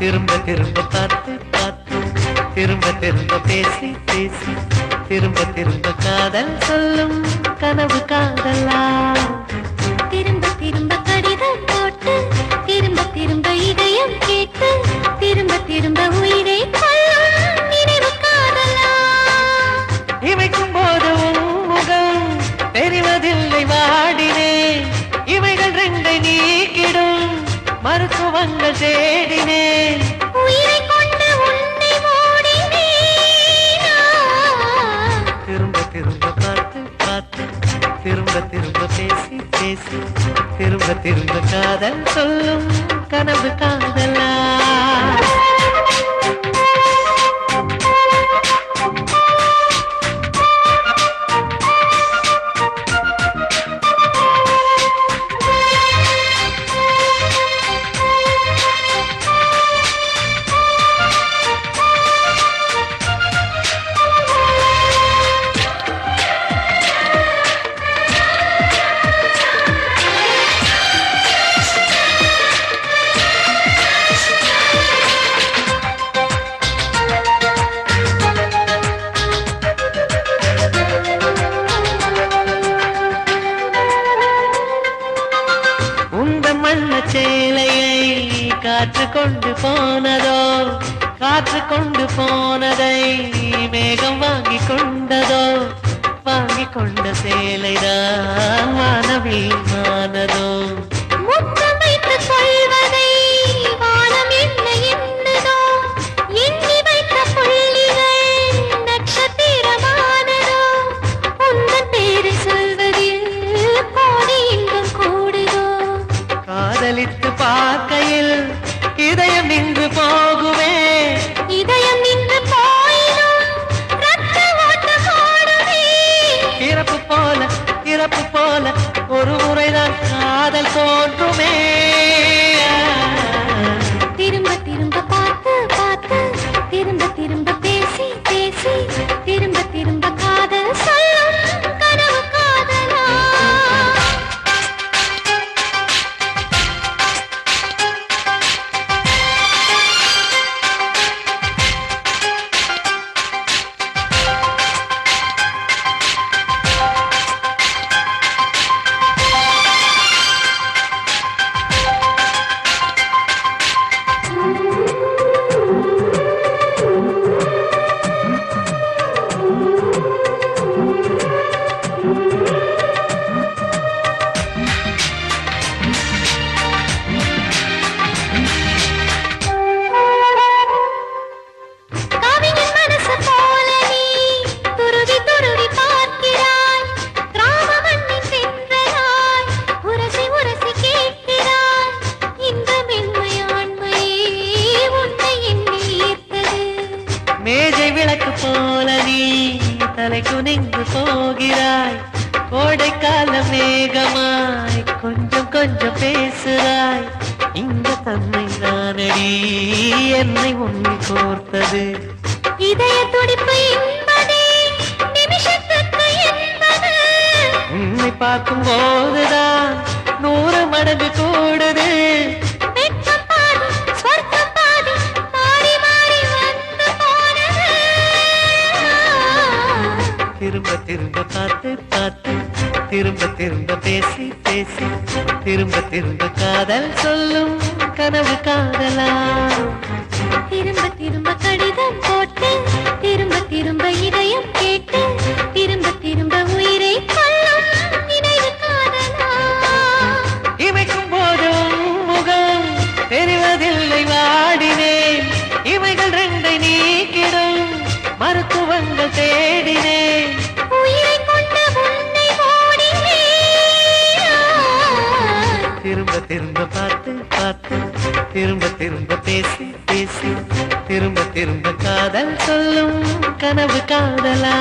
திரும்ப திரும்ப பார்த்து பார்த்து திரும்ப திரும்ப பேசி பேசி திரும்ப திரும்ப காதல் சொல்லும் கனவு காதலா திரும்ப திரும்ப கடிதம் போட்டு திரும்ப திரும்ப இதயம் கேட்டு திரும்ப திரும்ப உயிரை கொல்லும் நினைவு காதலா இமைக்கும் போது முகம் தெரிவதில்லை வாடினேன் இவைகள் ரெண்டை நீக்கிடும் மருத்துவங்கள் தேடினேன் உயிரை கொண்டு உன்னை மூடினேன் திரும்ப திரும்ப பார்த்து பார்த்து திரும்ப திரும்ப பேசி பேசி திரும்ப திரும்ப காதல் சொல்லும் கனவு காதலா சேலையை காற்று கொண்டு போனதோ காற்று கொண்டு போனதை மேகம் வாங்கி கொண்டதோ வாங்கி கொண்ட சேலைதான் வானவில் மானதோ முத்தம் வைத்து கொள்வதை வானம் என்ன என்னதோ எண்ணி வைத்த புள்ளிகள் நட்சத்திரமானதோ உந்தன் பேரை சொல்வதில் கோடி இன்பம் கூடுதோ காதலித்து பார்க்கையில் இதயம் நின்று போகுமே இதயம் நின்று போயிடும் ரத்த ஓட்டம் ஓடுமே இறப்பு போல ஒரு முறைதான் காதல் தோன்றுமே திரும்ப திரும்ப பார்த்து பார்த்து திரும்ப திரும்ப பேசி பேசி திரும்ப திரும்ப காதல் சொல்லும் கனவு காதலா மேஜை விளக்கு போல நீ தலை குனிந்து போகிறாய் கோடைக்கால மேகமாய் கொஞ்சம் கொஞ்சம் பேசுறாய் இந்த தன்மை தானடி என்னை உன்னை கோர்த்தது இதய துடிப்பு என்பதே நிமிஷத்துக்கு என்பது உன்னை பார்க்கும் போதுதான் 100 மடங்கு கூடுது வெட்கம் பாதி ஸ்வர்க்கம் பாதி மாறி மாறி வந்து போனது திரும்ப திரும்ப பார்த்து பார்த்து திரும்ப திரும்ப பேசி பேசி திரும்ப திரும்ப காதல் சொல்லும் கனவு காதலா திரும்ப திரும்ப கடிதம் போட்டு திரும்ப திரும்ப இதயம் கேட்டு திரும்ப திரும்ப உயிரை கொல்லும் நினைவு காதலா இமைக்கும் போதும் முகம் தெரிவதில்லை வாடினேன் இவைகள் ரெண்டை நீக்கிடும் மருத்துவங்கள் தேடினேன் உயிரை கொண்டு உன்னை ஓடினேன் திரும்ப திரும்ப பார்த்து பார்த்து திரும்ப திரும்ப பேசி பேசி திரும்ப திரும்ப காதல் சொல்லும் கனவு காதலா